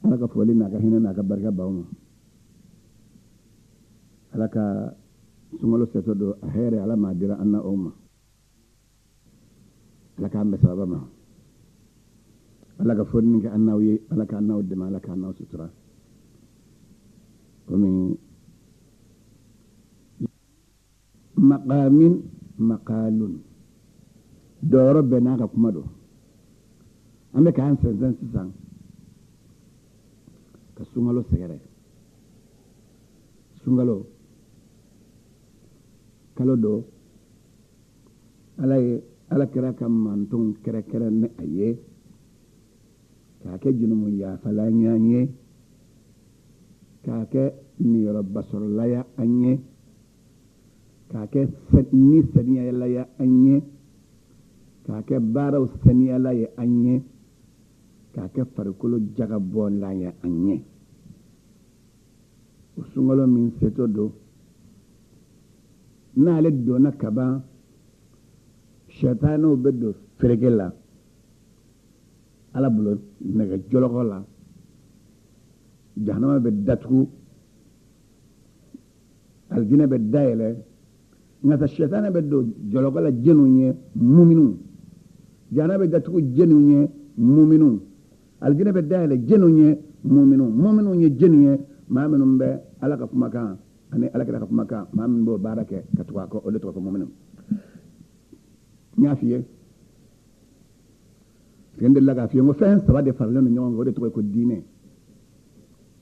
ala ka foli n'a ka hinɛ n'a ka barika b'aw ma. ala ka sunkalo sɛtɔ don a hɛrɛ ala m'a dira an na aw ma. ala k'an bɛ sababa ma. ala ka foli min kɛ an n'aw ye ala k'an n'aw dɛmɛ ala k'an n'aw sutura. komi maqamin maqalun dɔyɔrɔ bɛɛ n'a ka kuma don. an bɛ k'an sɛnsɛn sisan ka sunkalo sɛgɛrɛ. sunkalo kalo do ala kɛra ka mantonw kɛrɛkɛrɛ ni a ye k'a kɛ junumu yaafalan ye an ye k'a kɛ niyɔrɔbasɔrɔla an ye k'a kɛ ni saniyala ye an ye k'a kɛ baaraw saniyala ye an ye k'a kɛ farikolo jagabɔla ye an ye. o sunkalo min setɔ don n'ale donna kaban sɛtaaniw bɛ don fereke la ala bolo nɛgɛ jɔlɔkɔ la jahanama bɛ datugu alijinɛ bɛ dayɛlɛ nka sa sɛtaani bɛ don jɔlɔkɔ la jɛnw ye muminu jahanama bɛ datugu jɛnw ye muminu alijinɛ bɛ dayɛlɛ jɛnw ye muminu ye jɛnw ye maa minnu bɛ ala ka kumakan ani ala kira ka kumakan maa min b'o baara kɛ ka tugu a kɔ o de tɔgɔ ko muminu. n y'a f'i ye n delila k'a f'i ye n ko fɛn saba de faralen don ɲɔgɔn kan o de tɔgɔ ye ko diinɛ.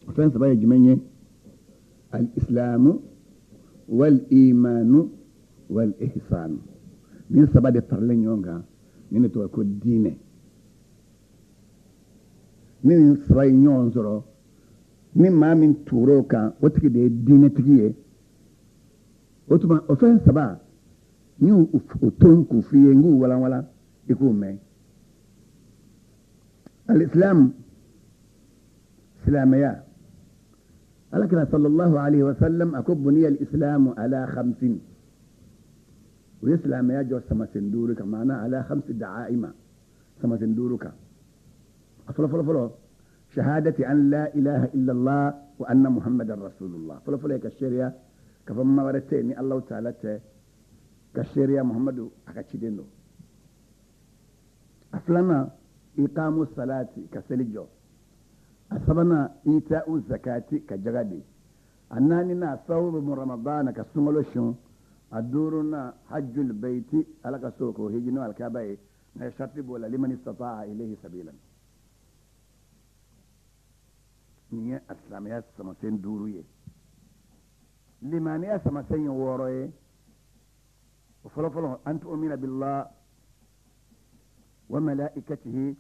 o fɛn saba ye jumɛn ye? al islamu wal imanu wal ihsanu. nin saba de faralen ɲɔgɔn kan nin de tɔgɔ ye ko diinɛ. ni nin saba ye ɲɔgɔn sɔrɔ ni maa min tuur'o kan o tigi de ye diinɛtigi ye. o tuma o fɛn saba n y'o ton k'u f'i ye n k'u walanwalan i k'o mɛn. al-islam silamɛya alakira sallallahu alaihi wa sallam a ko buniya al-islamu ala khamsin. o ye silamɛya jɔ samasen duuru kan maana ala khamsi da'aima samasen duuru kan. a fɔlɔ shahadati an la ilaha illallah wa anna muhammadan rasulullah. fɔlɔ ye ka seereya ka fɔ maa wɛrɛ tɛ ni Allahu taala tɛ ka seereya muhammadu a ka ciden don. a filanan iqamu salati ka seli jɔ. a sabanan ita'u zakati ka jaga di. a naaninan sawmu ramadana ka sunkalo sun. a duurunan hajjul bayti ala ka so k'o hiji n'o alikaaba ye nka sharti b'o la liman istata'a ilayhi sabilan. nin ye asilamɛya samasen duuru ye. limaniya samasen ye wɔɔrɔ ye. o fɔlɔfɔlɔ an tu'mina billah wa malaikatihi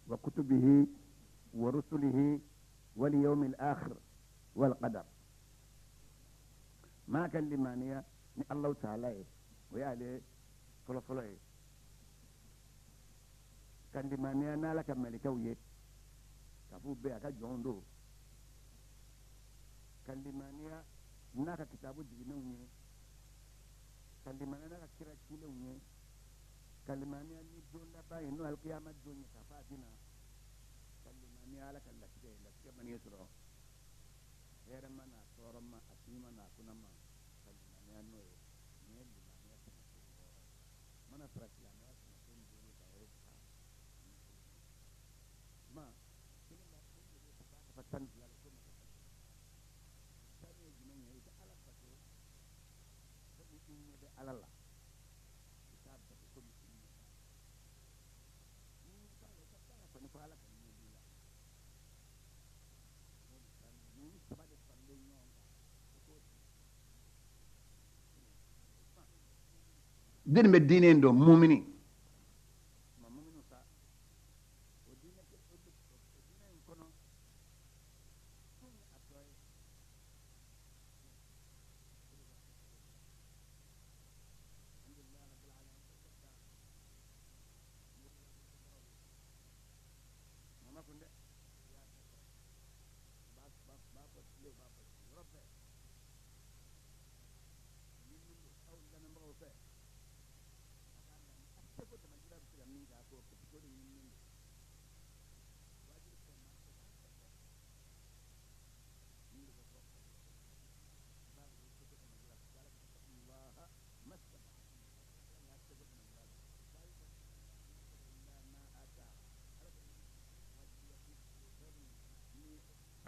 wa kutubihi wa rusulihi wal yawmil akhir wal qadar. maa ka limaniya ni Allahu taala ye o y'ale fɔlɔfɔlɔ ye. ka limaniya n'ala ka malikaw ye ka f'u bɛɛ a ka jɔnw don. ka limaniya n'a ka kitaabu jiginnenw ye. ka limaniya n'a ka kira cilenw ye. ka limaniya ni don laban ye n'o alikiyama don ye ka f'a bɛna. ka limaniya ala ka latigɛ ye latigɛ man'i sɔrɔ hɛrɛ ma n'a tɔɔrɔ ma a sini ma n'a kuna ma ka limaniya n'o ye. nin ye limaniya samasen wɔɔrɔ ye. mana fara silamɛya samasen duuru kan o ye ka ma kelen b'a fɔ ko de b'a ka tan fila la ko ma ka tan ye jumɛn ye? i ka ala bato komi i ɲɛ bɛ ala la. i k'a bato komi i ɲɛ b'a la. ni i t'a la i ka baara kɔni fɔ ala ka ɲɛ b'i la. nin saba de faralen ɲɔgɔn kan o k'o di. den bɛ diinɛ in dɔn mumini.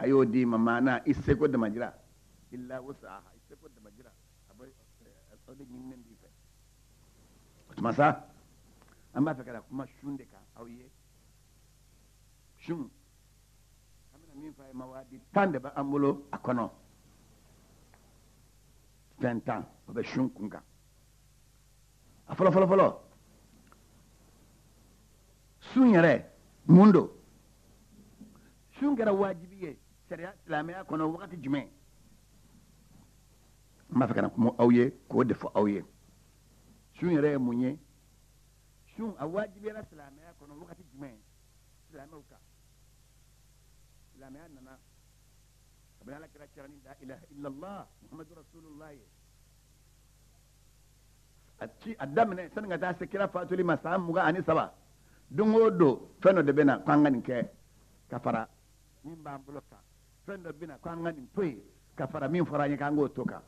ayo di ma mana isse ko da majira illa wasaha isse ko da majira abai da yin di fe kuma sa an ba ta kada kuma shun da ka auye shun amina min fa mawadi tan da ba ambulo akono tan ba shun kunga a fɔlɔ sun yɛrɛ mun don sun kɛra wajibi ye sariya silamɛya kɔnɔ wagati jumɛn n b'a fɛ ka na kuma aw ye k'o de fɔ aw ye sun yɛrɛ ye mun ye sun a wajibiyara silamɛya kɔnɔ wagati jumɛn silamɛw kan silamɛya nana kabini ala kira cɛra ni la ilaha illallah muhammadu rasulullah ye a daminɛ sani ka taa se kira fatuli ma san 23 don o don fɛn dɔ de bɛ na k'an ka nin kɛ ka fara min b'an bolo kan fɛn dɔ bɛ na k'an ka nin to yen ka fara min fɔra an ye k'an k'o to kan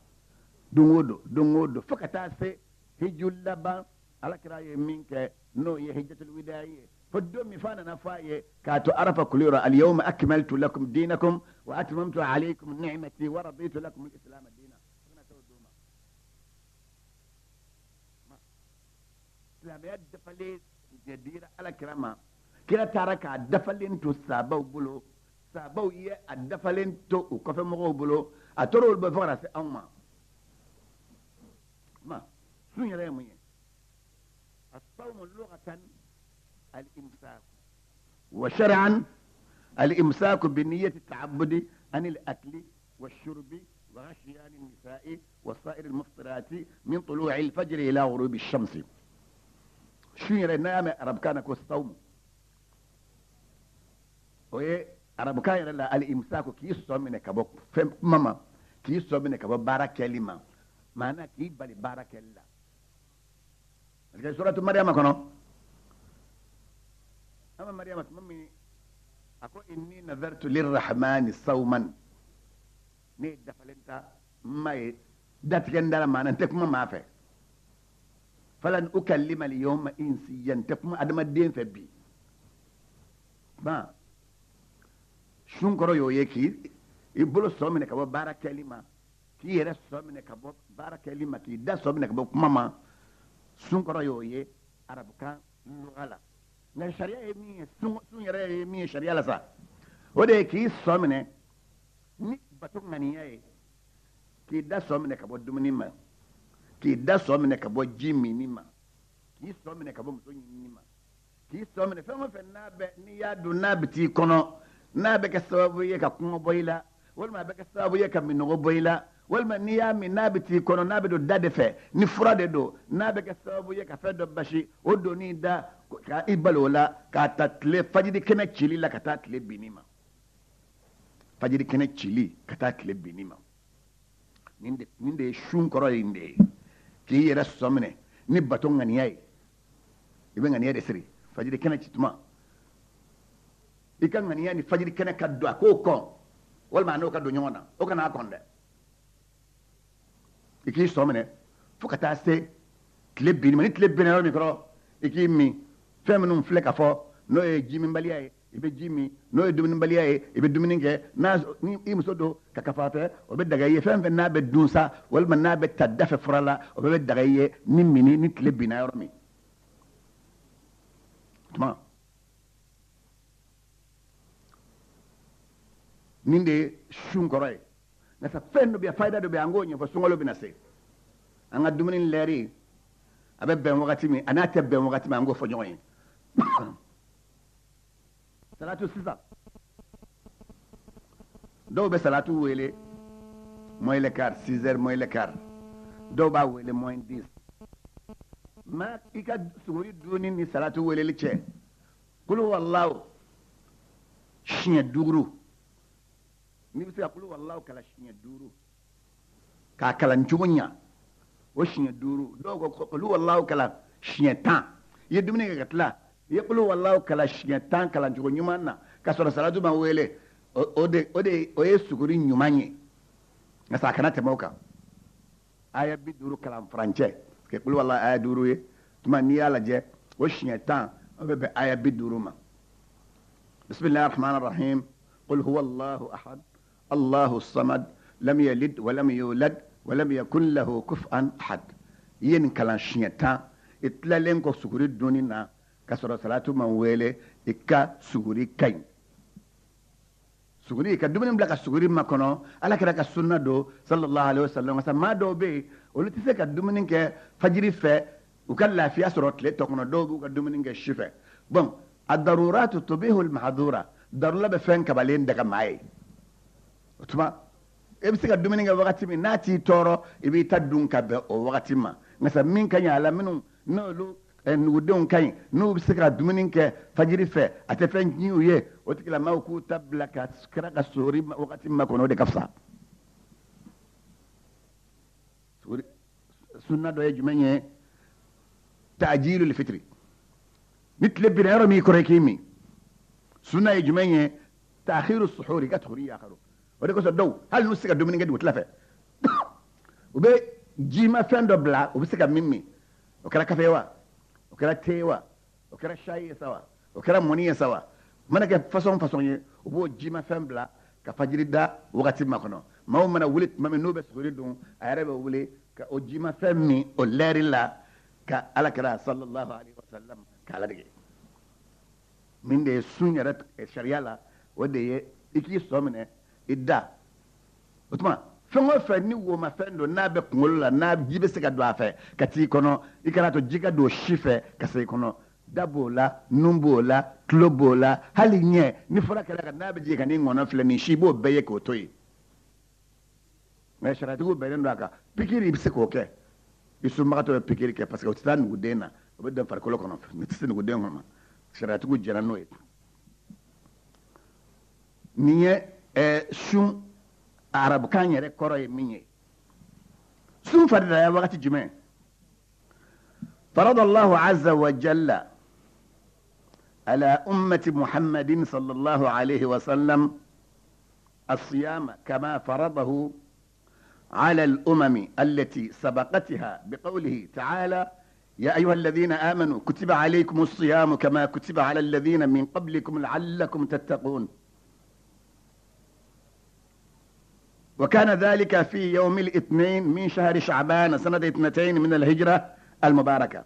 don o don fo ka taa se hiju laban alakira ye min kɛ n'o ye hijatul wida ye fo don min fa nana fɔ a ye k'a to arafa kuliyɔrɔ alyawma akmaltu lakum dinakum wa atmamtu alaykum ni'mati wa raditu lakum al-islam diina silamɛya dafalen de dira alakira ma kira taara k'a dafalen to sabaw bolo sabaw ye a dafalen to u kɔfɛmɔgɔw bolo a tora olu bɛ fɔ ka na se anw ma sun yɛrɛ ye mun ye الصوم لغة الإمساك وشرعا الإمساك بنية التعبد عن الأكل والشرب وغشيان النساء وسائر المفطرات من طلوع الفجر إلى غروب الشمس شو يرى نام أربكان كو الصوم وي أربكان يرى الإمساك كي يصوم من كبوك فهم ماما كي يصوم من كبوك بارك كلمة معنى كي بالي بارك الله سورة مريم كنو أما مريم ممي أقول إني نذرت للرحمن صوما ني دفلنتا ما داتكن ما ننتكم ما في فلن أكلم اليوم إنسيا تكم أدم الدين فبي ما شنكرو يويكي يبلو صومنك أبو بارك كلمة كي يرى صومنك أبو بارك كلمة كي دا صومنك أبو ماما sunkɔrɔ y'o ye arabukan lugha la nka sariya ye min ye sun yɛrɛ ye min ye sariya la sa o de ye k'i sɔ minɛ ni bato ŋaniya ye k'i da sɔ minɛ ka bɔ dumuni ma k'i da sɔ minɛ ka bɔ ji minni ma k'i sɔ minɛ ka bɔ muso ɲinini ma k'i sɔ minɛ fɛn o fɛn n'a bɛ n'i y'a dun n'a bɛ t'i kɔnɔ n'a bɛ kɛ sababu ye ka kɔngɔ bɔ i la walima a bɛ kɛ sababu ye ka minɔgɔ bɔ i la walima n'i y'a min n'a bɛ t'i kɔnɔ n'a bɛ don da de fɛ ni fura de don n'a bɛ kɛ sababu ye ka fɛn dɔ basi o donni da ka i balo o la k'a ta tile fajiri kɛnɛ cili la ka taa tile binni ma fajiri kɛnɛ cili ka taa tile binni ma nin de ye sun kɔrɔ ye nin de ye k'i yɛrɛ sɔ minɛ ni bato ŋaniya ye i bɛ ŋaniya de siri fajiri kɛnɛ ci tuma i ka ŋaniya ni fajiri kɛnɛ ka don a k'o kɔn walima a n'o ka don ɲɔgɔn na o kana a kɔn dɛ i k'i sɔ minɛ fo ka taa se tile binni ma ni tile binna yɔrɔ min kɔrɔ i k'i min fɛn minnu filɛ ka fɔ n'o ye jiminbaliya ye i bɛ ji min n'o ye dumunibaliya ye i bɛ dumuni kɛ ni i muso don ka kafa fɛ o bɛ daga i ye fɛn fɛn n'a bɛ dun sa walima n'a bɛ ta da fɛ fura la o bɛ daga i ye ni mini ni tile binna yɔrɔ min tuma nin de ye sun kɔrɔ ye nka fɛn dɔ bɛ yen fayida dɔ bɛ yen an k'o ɲɛfɔ sunkalo bɛ na se an ka dumuni lɛri a bɛ bɛn wagati min a n'a tɛ bɛn wagati min an k'o fɔ ɲɔgɔn ye salatu sisan dɔw bɛ salatu wele moins le quart 6 heures moins le quart dɔw b'a wele moins 10 ma i ka suguri dunni ni salatu weleli cɛ kulu walahu siɲɛ 5 n'i bɛ se ka kulu walahu kala siɲɛ 5 k'a kalan cogo ɲa o siɲɛ 5 dɔw ko kulu walahu kala siɲɛ 10 i ye dumuni kɛ ka tila i ye kulu walahu kala siɲɛ 10 kalan cogo ɲuman na ka sɔrɔ salatu ma wele o ye suguri ɲuman ye nka sa a kana tɛmɛ o kan aya 50 kalan farancɛ kɛ kulu walahu aya 5 ye tuma n'i y'a lajɛ o siɲɛ 10 o bɛ bɛn aya 50 ma bisimilahi rahmani rahim qul huwa allahu ahad Allahu samad lam yalid wa lam yulad wa lam yakun lahu kufuwan ahad. Yen kalan shiɛtan itlalen ko suguri duni na ka sɔrɔ salatu man wele i ka suguri ka ɲi. Suguri ka dumuni bila ka suguri makɔnɔ ala kɛra ka sunna do sallallahu alaihi wasallam. Sa maa dɔw bɛ yen olu tɛ se ka dumuni kɛ fajiri fɛ u ka lafiya sɔrɔ tile tɔ kɔnɔ, dɔw b'u ka dumuni kɛ su fɛ. Bon a daruratu tubihu al-mahdura, darura bɛ fɛn kabalen daga maa ye. O tuma e bɛ se ka dumuni kɛ wagati min n'a t'i tɔɔrɔ i b'i ta dun ka bɛn o wagati ma. Nka sa min ka ɲi a la minnu n'olu nugudenw ka ɲi n'u bɛ se ka dumuni kɛ fajiri fɛ a tɛ fɛn tiɲɛ u ye, o tigilamaaw k'u ta bila ka kɛra ka sori wagati min ma kɔnɔ o de ka fisa. Sunna dɔ ye jumɛn ye? Ta'jilul fitri. Ni tile binna yɔrɔ min kɔrɔ i k'i min. Sunna ye jumɛn ye? Ta'khiru suhuri, ka tuhuri yakharu. O de kosɔn dɔw hali n'u se ka dumuni kɛ dugutila fɛ u bɛ jimafɛn dɔ bila u bɛ se ka min min. O kɛra kafe ye wa, o kɛra te ye wa, o kɛra shayi ye sa wa, o kɛra mɔni ye sa wa, mana kɛ fasɔn fasɔn ye u b'o jimafɛn bila ka fajiri da wagati ma kɔnɔ. Maaw mana wuli tuma min n'u bɛ suguri dun a yɛrɛ bɛ wuli ka o jimafɛn min o lɛri la ka ala kɛra sallallahu alaihi wasallam k'a ladege. Min de ye sun yɛrɛ sariya la o de ye i k'i sɔ minɛ i da. O tuma fɛn o fɛn ni womafɛn don n'a bɛ kunkolo la n'a ji bɛ se ka don a fɛ ka t'i kɔnɔ i kana to ji ka don si fɛ ka se i kɔnɔ. Da b'o la, nun b'o la, tulo b'o la, hali ɲɛ ni fɔra kɛra kan n'a bɛ jigin ka n'i ŋɔnɔ filɛ nin si i b'o bɛɛ ye k'o to yen. Mais sariyatigiw bɛnnen don a kan pikiri i bɛ se k'o kɛ i sunbagatɔ bɛ pikiri kɛ parce que o tɛ taa nuguden na o bɛ don farikolo kɔnɔ ne tɛ se nuguden kɔnɔ sariyatigiw jɛra n'o ye. Nin ye sun arabukan yɛrɛ kɔrɔ ye min ye. Sun faridaya wagati jumɛn? فرض الله عز وجل على أمة محمد صلى الله عليه وسلم الصيام كما فرضه على الأمم التي سبقتها بقوله تعالى يا أيها الذين آمنوا كتب عليكم الصيام كما كتب على الذين من قبلكم لعلكم تتقون. وكان ذلك في يوم الاثنين من شهر شعبان سنة 2 من الهجرة المباركة.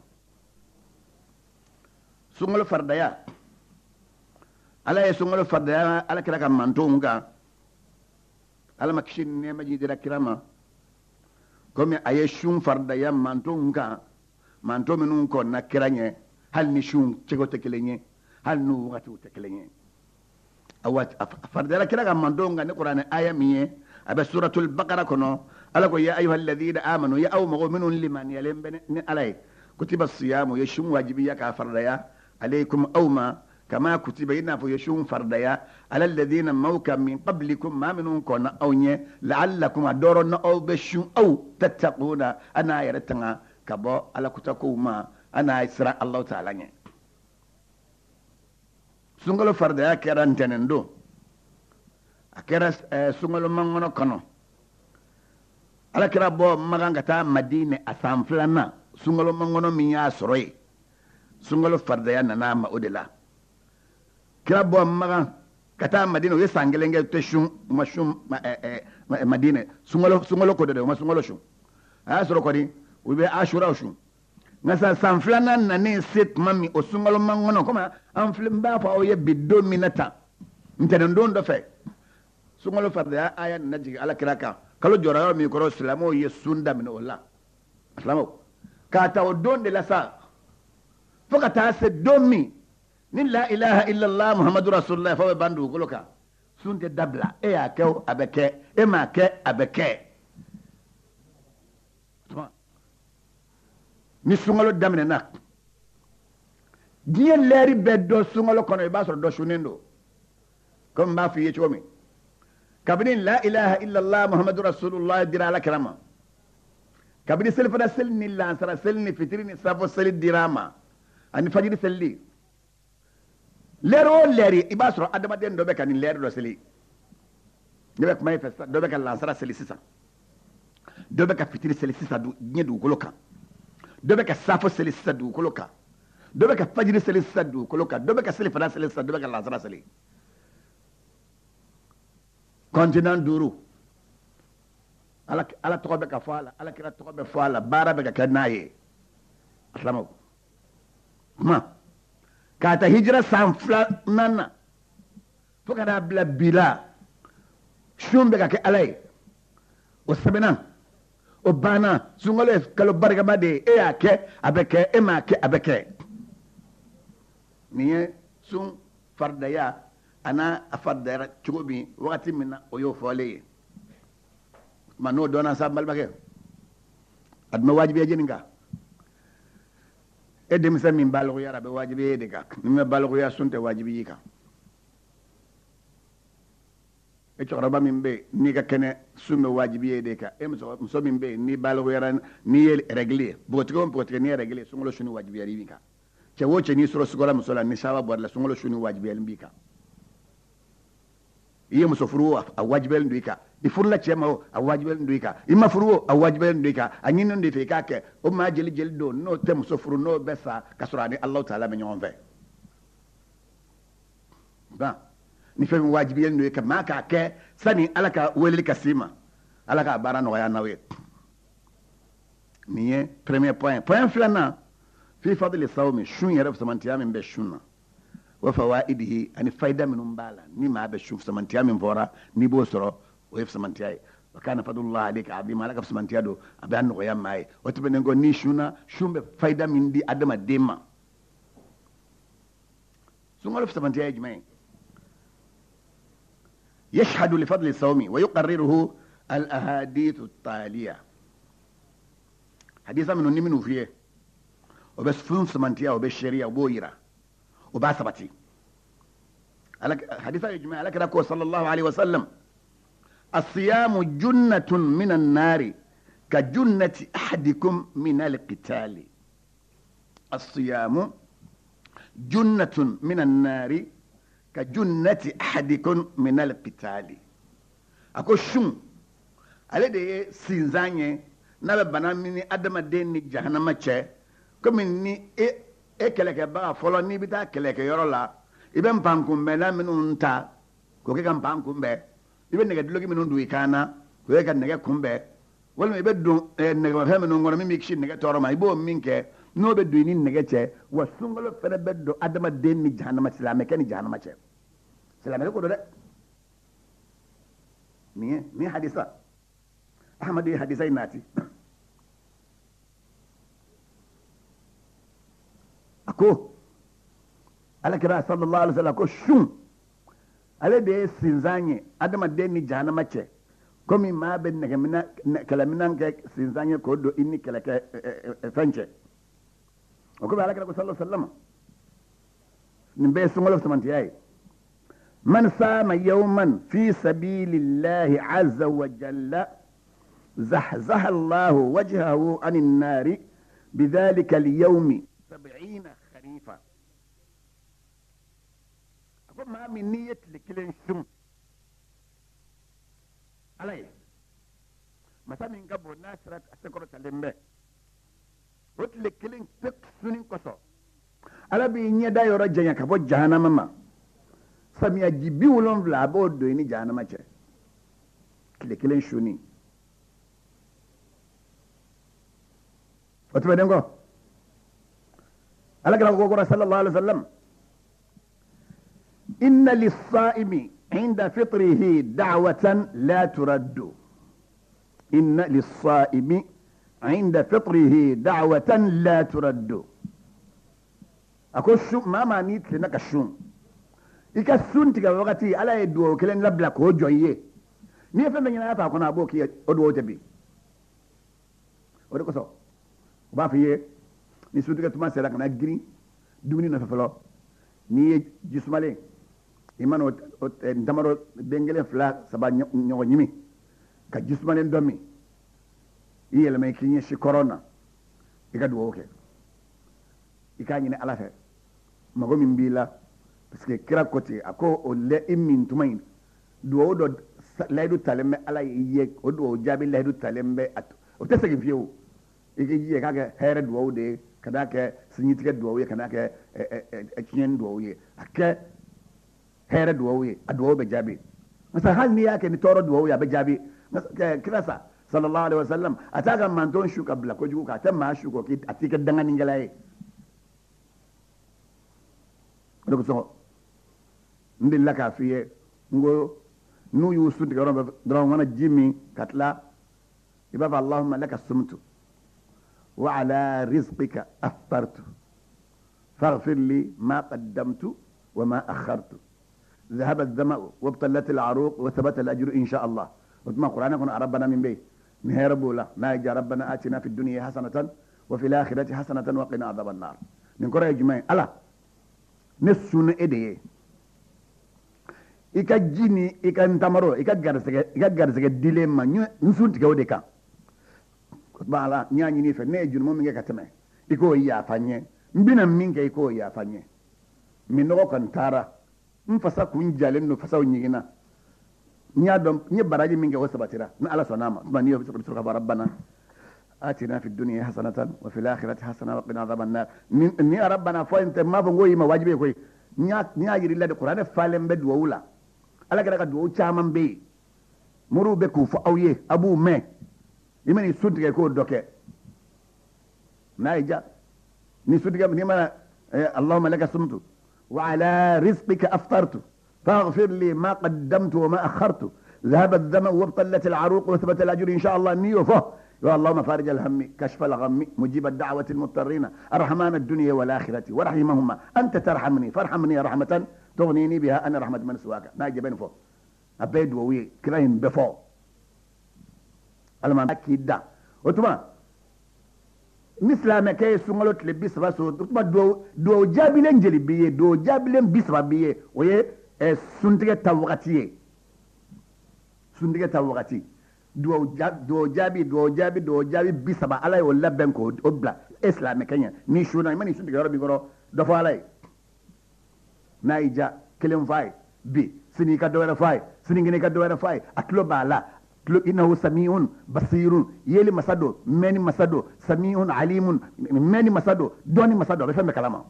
سنغل فرديا على سنغل فرديا على كلا كم منتونغا على مكشين نيما جيدرا كراما كم أيشون فرديا منتونغا منتو منون كون نكرانيه هل نشون تشكو تكلينيه هل نو وقتو تكلينيه أوات فرديا كلا كم منتونغا نقرأنا آية مية أبى سورة البقرة كنو ألقوا يا أيها الذين آمنوا يا أو مؤمنون لمن يلم بن عليه كتب الصيام يشوم واجبية كفرديا عليكم أوما كما كتب هنا فيشوم فرديا على الذين موكا من قبلكم ما منهم كنا أوني لعلكم أدورنا أو بشون أو تتقون أنا يرتنا كبا على كتكو ما أنا إسراء الله تعالى سنغلو فرديا كيران تنندو أكيرا سنغلو منغنو كنو على كرا بو مغان كتا مدينة أسامفلنا سنغلو منغنو ميا سروي سنغلو فرديا نانا أودلا كرا بو مغان كتا مدينة ويسانجلنجل تشون مشون مدينة سنغلو كودو ما سنغلو شون سرو كودي ويبي أشورا شون ngasa sanflana nane set mami o sungalo mangono koma anflim ba fa o yebbi do minata ntene ndo fe sungalo farda aya naji ala kiraka kalo jora mi ko islamo ye sunda min wala islamo ka ta o donde la sa foka ta se domi ni la ilaha illa allah muhammadur rasulullah fa bandu goloka sunte dabla e ya ke abeke e ma ke abeke ni sungalo damine na diye leri beddo sungalo kono e basoro do shunendo comme ma fi yechomi kabini la ilaha illa allah muhammadur rasulullah dira la kalama kabini selfada selni la sara selni fitrini safo sel dirama ani fajiri selli lero leri e basoro adama den do be kan lero do seli be ko may festa do be kan la sara seli sisa do be ka fitiri seli sisa du nyedu goloka dobe ka safo seli sadu koloka dobe ka fajiri seli sadu koloka dobe ka seli fana seli sadu dobe ka lazara seli continent duuru ala tɔgɔ bɛ ka fɔ a la ala kira tɔgɔ bɛ fɔ a la baara bɛ ka kɛ n'a ye asilamaw kuma k'a ta hijira san 2 na fo ka n'a bila bi la sun bɛ ka kɛ ala ye o sɛbɛnna o banna sunkalo ye kalo barikama de ye e y'a kɛ a bɛ kɛ e m'a kɛ a bɛ kɛ nin ye sun faridaya a n'a a faridayara cogo min wagati min na o y'o fɔlen ye ma n'o dɔnna sa balimakɛ a tun bɛ wajibiya jeni kan e denmisɛn min baloguyara a bɛ wajibiya e de kan ni bɛ baloguya sun tɛ wajibi yi kan e cɛkɔrɔba min bɛ yen n'i ka kɛnɛ sun bɛ wajibiya e de kan e muso min bɛ yen n'i baloguyara n'i ye règle ye npogotigɛ o npogotigɛ n'i ye règle ye sunkalo su ni wajibiyali b'i kan cɛ o cɛ n'i sɔrɔ sukola muso la ni saaba bɔra la sunkalo su ni wajibiyali b'i kan i ye muso furu o a wajibiyalen don i kan i furula cɛ ma o a wajibiyalen don i kan i ma furu o a wajibiyalen don i kan a ɲininen de fɛ i k'a kɛ o maa jeli don n'o tɛ muso furu n'o bɛ sa ka sɔrɔ a ni Alahu Taala bɛ ɲɔgɔn fɛ ban ni fɛn min wajibiyalen don i kan maa k'a kɛ sani ala ka weleli ka s'i ma ala k'a baara nɔgɔya n'aw ye nin ye premier point filanan fi fadli sawmi sun yɛrɛ fusamantiya min bɛ sun na wa fawaidihi ani fayida minnu b'a la ni maa bɛ sun fusamantiya min fɔra n'i b'o sɔrɔ o ye fusamantiya ye wa kana fadlullahi alayka azima ala ka fusamantiya don a bɛ a nɔgɔya maa ye o tɛmɛnen kɔ ni sunna sun bɛ fayida min di adamaden ma sunkalo fusamantiya ye jumɛn ye yashhadu li fadli sawmi wa yuqarriruhu al ahadith at-taliya hadisa minnu ni minnu f'iye o bɛ sun fusamantiya o bɛ sharia o b'o yira o b'a sabati hadisa ye jumɛn ala kira ko sallallahu alaihi wasallam الصيام جنة من النار كجنة أحدكم من القتال الصيام جنة من النار كجنة أحدكم من القتال أكو شم على ده سينزانية نبى بنا مني أدم الدين جهنم تشة كم إني كلك بقى فلاني بتا كلك يرولا إبن بانكم بنا من أنتا كوكي كم بانكم به ibe nege dulogi minun du ikana ko e ka nege kumbe wala ibe du nege ma fami non ngona mi mixi nege toroma ibo minke no be du ni nege che wa sungolo fere be do adama den ni jahannama silame ken jahannama che silame ko do de ni hadisa ahmadi hadisa inati ako ala kira sallallahu alaihi wasallam ko shum ale de ye sinzan ye adamaden ni jahanama cɛ komi maa bɛ kɛlɛminan kɛ sinzan ye k'o don i ni kɛlɛkɛ fɛn cɛ o komi alakira ko sallallahu alaihi wasallam nin bɛɛ ye sunkalo fusamantiya ye man sama yawman fi sabilillahi azza wa jalla zahzaha allahu wajhahu anin nari bidhalika al-yawmi 70 kharifa maa min n'i ye tile kelen sun ala ye masa min ka bon n'a sera a sekɔrɔtalen bɛ o tile kelen pe sunni kosɔn ala b'i ɲɛda yɔrɔ janya ka bɔ jahanama ma samiyaji 70 a b'o don i ni jahanama cɛ tile kelen sunni o tɛmɛnen kɔ ala kɛra ko kɔrɔ sallallahu alaihi wa sallam إن للصائم عند فطره دعوة لا ترد إن للصائم عند فطره دعوة لا ترد أقول شو ما مانيت لنك الشوم إيكا السون تيجا وقتي على يدو كلن لبلك هو جويه ني فهم بينا يفا كنا أبوكي أدو تبي ودكو سو وبافيه ني سوتك تما سيلا كنا جري دومني نففلو ني جسمالين iman o ndamaro bengele fla saba nyogo nyimi ka jismalen domi yele may kinye shi corona ikadu oke ikanye ne alafe mago min bila parce que kira côté ako o le imin tumain do do laydu talembe ala ye o do jabi laydu talembe at o tesegi fiyo igi ka ga here do de kada ke signitike do ye kada ke kien do ye ake here duwawu ye a duwawu bɛ jaabi مثلا هل نياك ان تورد وهو يا بجابي كراسا صلى الله عليه وسلم اتاك من تون شو قبل كوجو كاتم ما شو كو اتيك دنگان نجلاي دو سو ندي لك فيه ngo nu yusu diga ron wana jimi katla ibaba allahumma laka sumtu wa ala rizqika aftartu faghfir li ma qaddamtu wa ma akhartu ذهب الظمأ وابطلت العروق وثبت الأجر إن شاء الله وتما قرآن يكون ربنا من بيه نهي ربو لا نايجا ربنا آتنا في الدنيا حسنة وفي الآخرة حسنة وقنا عذاب النار من قرآن يجمعين ألا نسون إديه إيكا جيني إيكا انتمرو إيكا غرسك ديليما نسون تكاو ديكا كتبا لا نياني نيفة نيجون مو منك كتمه إيكو إيا فانيه مبينا منك إيكو إيا فانيه من نغو كنتارا mfasa kunjalen no fasa nyigina nya dom nye baraji minge wasabatira na ala sonama ma niyo bisukka rabbana atina fid dunya hasanatan wa fil akhirati hasanatan wa qina adhaban nar ni rabbana fa ente ma bo ngoyi ma wajibe koy nya yiri la de qur'an falem be do wula ala gara ka do chaman be muru be ku fa awye abu me imani suntige ko doke naija ni suntige ni mana allahumma laka sumtu وعلى رزقك أفطرت فاغفر لي ما قدمت وما أخرت ذهب الذمأ وابطلت العروق وثبت الأجر إن شاء الله نيوفه يا اللهم فارج الهم كشف الغم مجيب الدعوة المضطرين أرحمان الدنيا والآخرة ورحمهما أنت ترحمني فارحمني رحمة تغنيني بها أنا رحمة من سواك ناجي بين فوق أبيد ووي كراين بفوق المعنى أكيد دا وتما misla me kay sungalo tle bisra so tuma do jabilen jeli biye do jabilen bisra biye oye suntige tawati do jabi bisaba alay wala ben ko obla islam kenya ni shuna mani suntige robi goro do fa alay naija kelen fay bi sini ka do wala fay sini ngene ka do wala fay atlo bala إنه سميع بصير يلي مسدو ماني مسدو سميع عليم ماني مسدو دوني مسدو بفهم كلامه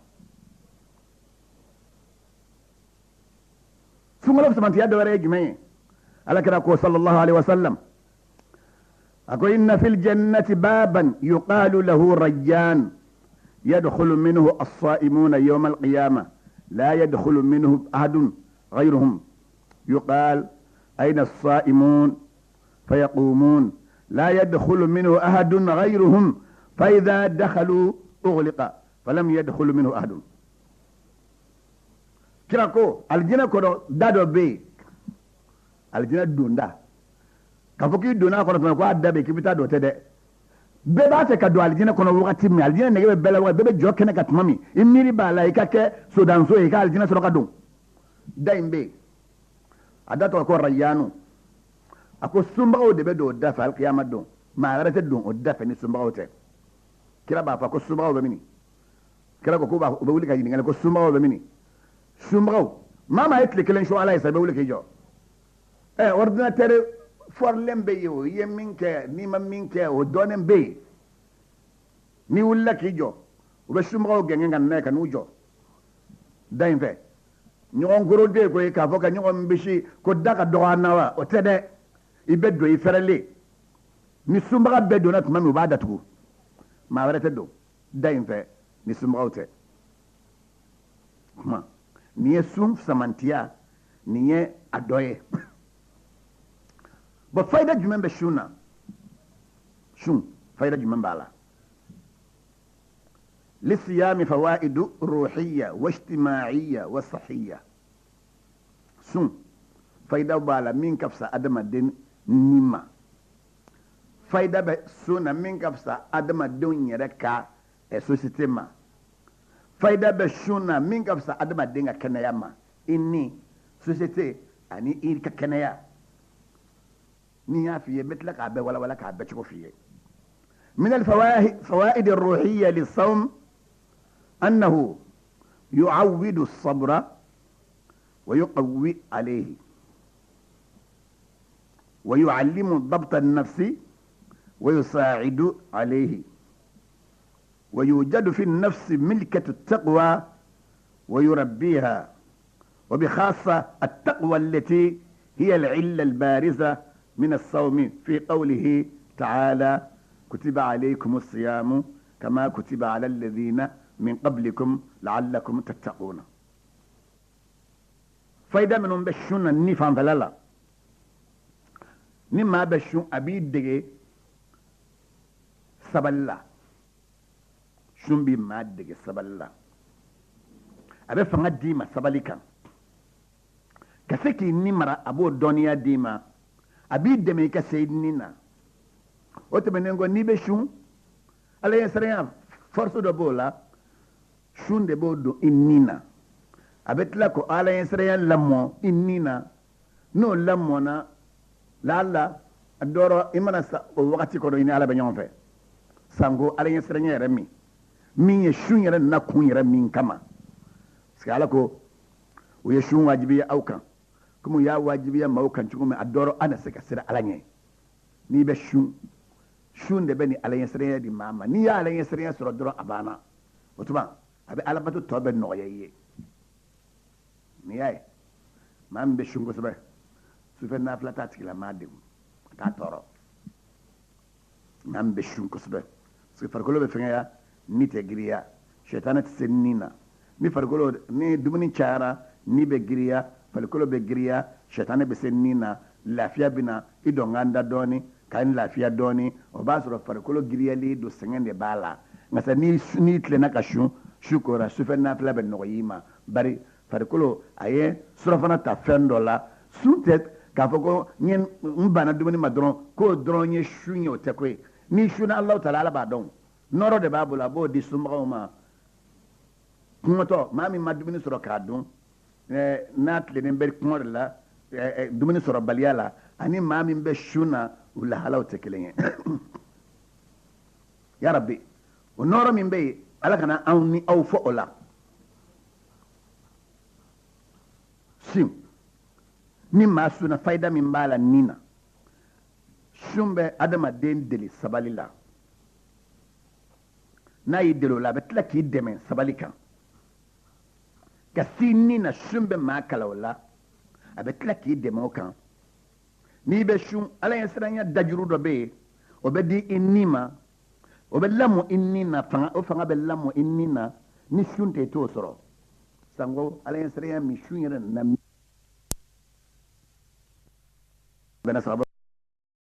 ثم لو سمعت يا دوري جماعه على كده صلى الله عليه وسلم أقول إن في الجنة بابا يقال له ريان يدخل منه الصائمون يوم القيامة لا يدخل منه أحد غيرهم يقال أين الصائمون فيقومون لا يدخل منه أحد غيرهم فإذا دخلوا أغلق فلم يدخل منه أحد كراكو الجنة كورو دادو بي الجنة دوندا كفوكي دونا كورو تنكو أدابي كبتا دو تدي بيبا تكادو الجنة كورو وقتي مي الجنة نجيب بلا وقت بيبا جو كنك تمامي إميري بالا إيكا كي سودان سو إيكا الجنة سلوكا دون دايم بي أداتو كورو ريانو ako sumbago de be do dafa al qiyamah don ma rata don o dafa ni sumbago te kira ba fa ko sumbago be mini kira ko ba be wuli ka yini ko sumbago be mini sumbago mama etle kelen sho ala isa be wuli ke jo ordinateur for lembe yo yeminke ni maminke o donen be ni wulla ki jo o be sumbago genge ngan ne kan ujo dain fe nyon goro de ko ka foka nyon bishi ko daga do anawa o tede ibe do iferele ni sumbaga be do na tuma mi bada tugu ma warete do dain fe ni sumbaga ote ma ni sum samantia ni adoye ba fayda jumen be shuna shun fayda jumen bala للصيام فوائد روحية واجتماعية وصحية سن فايدة بالا من كفسة أدم الدين نيما فايدة بسونا من كفسة أدم الدين يركا سوسيتما فايدة بسونا من كفسة أدم الدين كنياما إني سوسيتي أني إيركا كنيا نيا فيه مثلك عبا ولا كعبا تشكو فيه من الفوائد الروحية للصوم أنه يعود الصبر ويقوي عليه ويعلم ضبط النفس ويساعد عليه ويوجد في النفس ملكة التقوى ويربيها وبخاصة التقوى التي هي العلة البارزة من الصوم في قوله تعالى كتب عليكم الصيام كما كتب على الذين من قبلكم لعلكم تتقون. فايدة منهم بشون النفان فلالا نما بشون أبيد دي سبلا شون بي ما دي سبلا أبي فنغا ديما سبالي كان كسكي نمرا أبو دنيا ديما أبيد دمي كسيدنينا وتبنينغو نيبشون على يسرين فرصو دبولا شون دبو دو إنينا أبتلا كو على يسرين لمو إنينا نو لمونا لالا الدورو إمانا وقتي كورو إني على بنيون في سانغو على يسرين يرمي مين يشون يرن نكون يرمين كما سكالكو ويشون واجبية أوكا كمو يا واجبية موكا نشكو الدورو أنا سكسر على نيه ni be shun de beni ala yesre di mama ni ya ala yesre soro dro abana otuma abe ala batu to be no yeye ni ay mam be shun ko sobe su fe na flata tikila madim ta toro mam be shun ko sobe su fargolo be fenga ni te griya shaytanat sennina ni fargolo ni dumuni chara ni be griya fargolo be griya shaytanat be sennina lafiya bina idonganda doni kan lafiya doni o ba sɔrɔ farikolo giriyali do sɛgɛn de b'a la nka sa ni tilenna ka su kora sufɛ nafila bɛ nɔgɔya i ma bari farikolo a ye surafana ta fɛn dɔ la su tɛ k'a fɔ ko n banna dumuni ma dɔrɔn k'o dɔrɔn ye su ye o tɛ koyi ni su na Alahu taala ala b'a dɔn nɔrɔ de b'a bolo a b'o di sunbagaw ma kɔngɔtɔ maa min ma dumuni sɔrɔ k'a dun n'a tilennen bɛ kɔngɔ de la dumuni sɔrɔ baliya la ani maa min bɛ su na u lahalaw tɛ kelen ye ya rabbi o nɔɔrɔ min bɛ yen ala kana anw ni aw fɔ o la sin ni maa suna fayida min b'a la nin na sun bɛ adamaden deli sabali la n'a y'i deli o la a bɛ tila k'i dɛmɛ sabali kan ka si nin na sun bɛ maa kala o la a bɛ tila k'i dɛmɛ o kan n'i bɛ sun ala ye siranya dajuru dɔ bɛ yen o bɛ di i ni ma o bɛ lamɔ i ni na o fanga bɛ lamɔ i ni na ni sun tɛ t'o sɔrɔ sango ala ye siranya min sun yɛrɛ na bɛna sɔrɔ